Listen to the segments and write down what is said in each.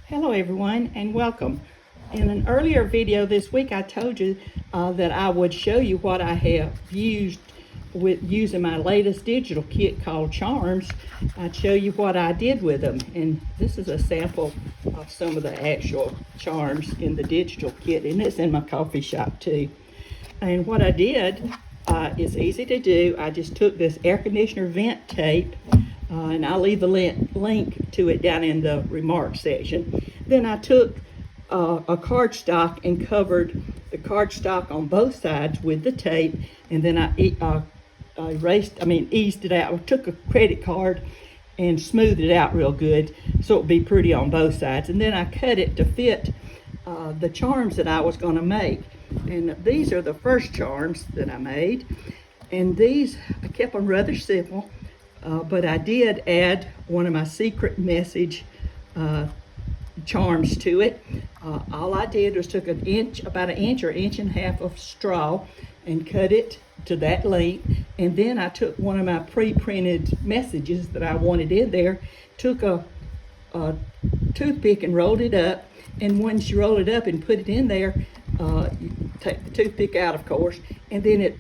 Hello everyone and welcome. In an earlier video this week I told you that I would show you what I have used with using my latest digital kit called CHARMS. I'd show you what I did with them, and this is a sample of some of the actual CHARMS in the digital kit, and it's in my coffee shop too. And what I did is easy to do. I just took this air conditioner vent tape, and I'll leave the link to it down in the remarks section. Then I took a cardstock and covered the cardstock on both sides with the tape, and then I eased it out. I took a credit card and smoothed it out real good so it would be pretty on both sides. And then I cut it to fit the charms that I was going to make. And these are the first charms that I made. And these, I kept them rather simple. But I did add one of my secret message charms to it. All I did was took about an inch or inch and a half of straw and cut it to that length. And then I took one of my pre-printed messages that I wanted in there, took a toothpick and rolled it up. And once you roll it up and put it in there, you take the toothpick out, of course, and then it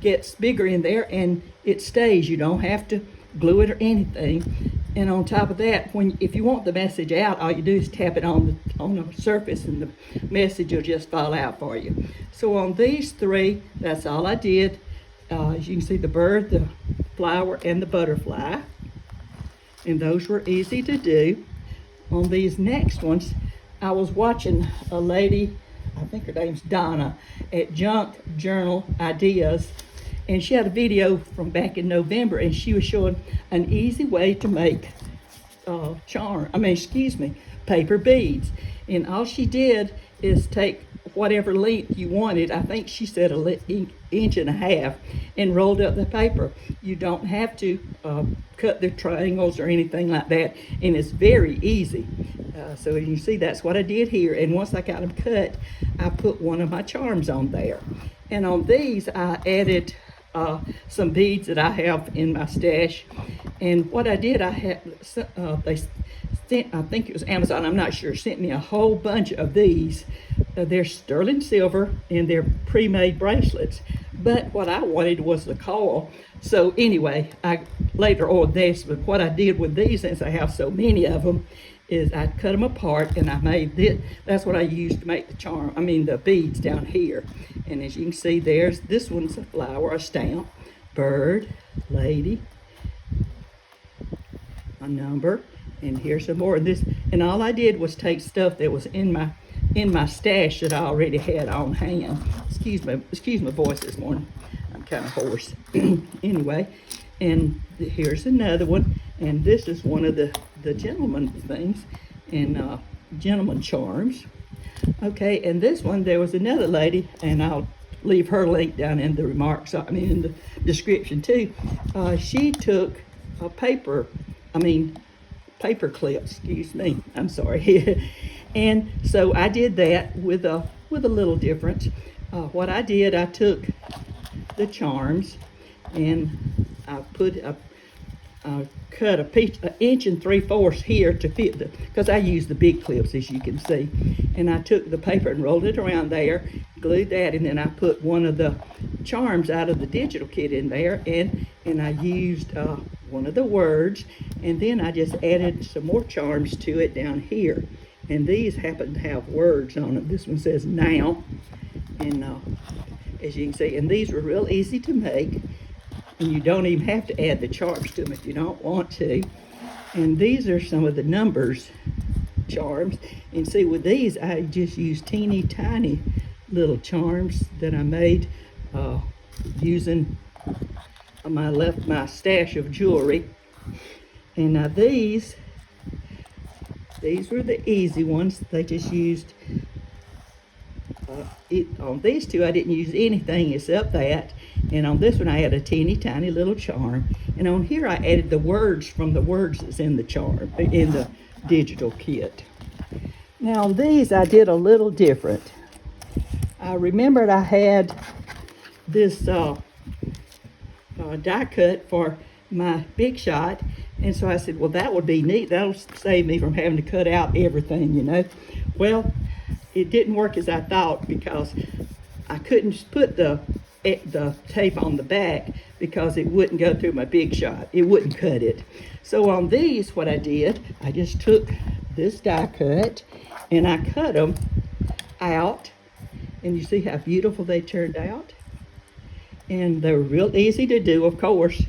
gets bigger in there and it stays. You don't have to glue it or anything. And on top of that, if you want the message out, all you do is tap it on the surface and the message will just fall out for you. So on these three, that's all I did. As you can see, the bird, the flower, and the butterfly. And those were easy to do. On these next ones, I was watching a lady, I think her name's Donna, at Junk Journal Ideas, and she had a video from back in November, and she was showing an easy way to make paper beads. And all she did is take whatever length you wanted, I think she said an inch and a half, and rolled up the paper. You don't have to cut the triangles or anything like that, and it's very easy. So you see, that's what I did here. And once I got them cut, I put one of my charms on there. And on these, I added some beads that I have in my stash. And what I did, I had they sent, I think it was Amazon, I'm not sure, sent me a whole bunch of these. They're sterling silver and they're pre-made bracelets. But what I wanted was the coil. So anyway, I later ordered this, but what I did with these, since I have so many of them, is I cut them apart and I made this. That's what I used to make the beads down here. And as you can see, this one's a flower, a stamp, bird, lady, a number, and here's some more of this. And all I did was take stuff that was in my stash that I already had on hand. Excuse my voice this morning. I'm kind of hoarse. Anyway, and here's another one. And this is one of the gentleman things, and gentleman charms. Okay, and this one, there was another lady, and I'll leave her link down in the remarks, in the description too. She took a paper clips, excuse me, I'm sorry. And so I did that with a little difference. What I did, I took the charms and I cut an inch and 3/4 here to fit because I used the big clips, as you can see. And I took the paper and rolled it around there, glued that, and then I put one of the charms out of the digital kit in there, and I used one of the words, and then I just added some more charms to it down here. And these happen to have words on them. This one says now, and as you can see, and these were real easy to make. And you don't even have to add the charms to them if you don't want to. And these are some of the numbers charms. And see, with these, I just used teeny tiny little charms that I made using my stash of jewelry. And now these were the easy ones. They just used, on these two, I didn't use anything except that. And on this one, I had a teeny tiny little charm. And on here, I added the words from the words that's in the charm, in the digital kit. Now on these, I did a little different. I remembered I had this die cut for my Big Shot, And so I said, well, that would be neat. That'll save me from having to cut out everything, you know. Well, it didn't work as I thought because I couldn't put the tape on the back because it wouldn't go through my Big Shot. It wouldn't cut it. So on these, what I did, I just took this die cut and I cut them out. And you see how beautiful they turned out? And they're real easy to do, of course.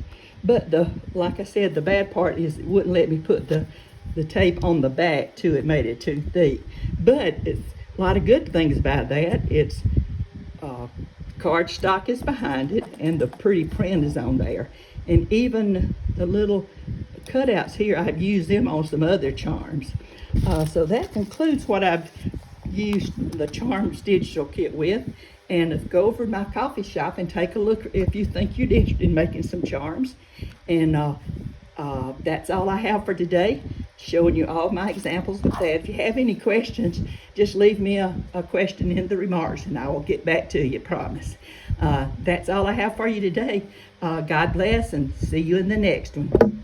But like I said, the bad part is it wouldn't let me put the tape on the back too. It made it too thick. But it's a lot of good things about that. It's cardstock is behind it, and the pretty print is on there. And even the little cutouts here, I've used them on some other charms. So that concludes what I've used the Charms digital kit with. And go over to my coffee shop and take a look if you think you're interested in making some charms. And that's all I have for today, showing you all my examples of that. If you have any questions, just leave me a question in the remarks and I will get back to you, promise. That's all I have for you today. God bless and see you in the next one.